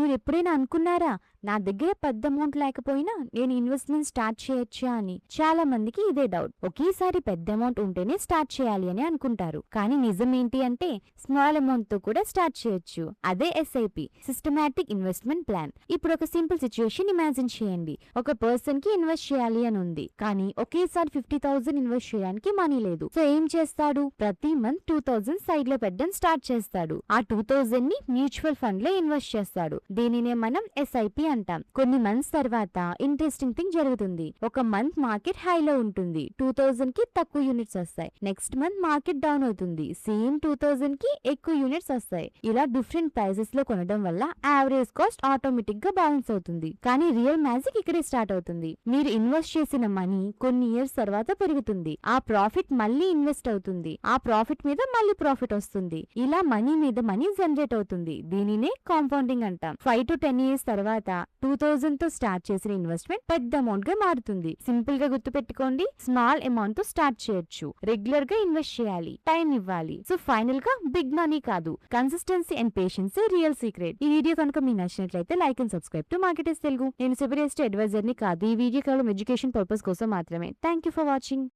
మీరు ఎప్పుడైనా అనుకున్నారా, నా దగ్గర పెద్ద అమౌంట్ లేకపోయినా నేను ఇన్వెస్ట్మెంట్ స్టార్ట్ చేయొచ్చా అని? చాలా మందికి ఇదే డౌట్. ఒకేసారి పెద్ద అమౌంట్ ఉంటేనే స్టార్ట్ చేయాలి అని అనుకుంటారు. కానీ నిజం ఏంటి అంటే స్మాల్ అమౌంట్ తో కూడా స్టార్ట్ చేయొచ్చు. అదే ఎస్ఐపి, సిస్టమాటిక్ ఇన్వెస్ట్మెంట్ ప్లాన్. ఇప్పుడు ఒక సింపుల్ సిచ్యుయేషన్ ఇమాజిన్ చేయండి. ఒక పర్సన్ కి ఇన్వెస్ట్ చేయాలి అని ఉంది, కానీ ఒకేసారి 50,000 ఇన్వెస్ట్ చేయడానికి మనీ లేదు. సో ఏం చేస్తాడు? ప్రతి మంత్ 2,000 సైడ్ లో పెట్టడం స్టార్ట్ చేస్తాడు. ఆ 2,000 ని మ్యూచువల్ ఫండ్ లో ఇన్వెస్ట్ చేస్తాడు. దీనినే మనం ఎస్ఐపి అంటాం. కొన్ని మంత్స్ తర్వాత ఇంట్రెస్టింగ్ థింగ్ జరుగుతుంది. ఒక మంత్ మార్కెట్ హైలో ఉంటుంది, 2,000 కి తక్కువ యూనిట్స్ వస్తాయి. నెక్స్ట్ మంత్ మార్కెట్ డౌన్ అవుతుంది, సేమ్ 2,000 కి ఎక్కువ యూనిట్స్ వస్తాయి. ఇలా డిఫరెంట్ ప్రైసెస్ లో కొనడం వల్ల యావరేజ్ కాస్ట్ ఆటోమేటిక్ గా బ్యాలెన్స్ అవుతుంది. కానీ రియల్ మ్యాజిక్ ఇక్కడే స్టార్ట్ అవుతుంది. మీరు ఇన్వెస్ట్ చేసిన మనీ కొన్ని ఇయర్స్ తర్వాత పెరుగుతుంది. ఆ ప్రాఫిట్ మళ్ళీ ఇన్వెస్ట్ అవుతుంది. ఆ ప్రాఫిట్ మీద మళ్ళీ ప్రాఫిట్ వస్తుంది. ఇలా మనీ మీద మనీ జనరేట్ అవుతుంది. దీనినే కాంపౌండింగ్ అంటాం. 5 to 10 ఇయర్స్ తర్వాత 2,000 తో స్టార్ట్ చేసిన ఇన్వెస్ట్మెంట్ పెద్ద అమౌంట్ గా మారుతుంది. సింపుల్ గా గుర్తుపెట్టుకోండి, స్మాల్ అమౌంట్ తో స్టార్ట్ చేయొచ్చు. రెగ్యులర్ గా ఇన్వెస్ట్ చేయాలి, టైం ఇవ్వాలి. సో ఫైనల్ గా బిగ్ మనీ కాదు, consistency and patience real secret. ఈ వీడియో కనుక మీకు నచ్చినట్లయితే like and subscribe to marketers Telugu. నేను సెబీ అడ్వైజర్ ని కాదు. ఈ వీడియో కేవలం ఎడ్యుకేషన్ పర్పస్ కోసం మాత్రమే. Thank you for watching.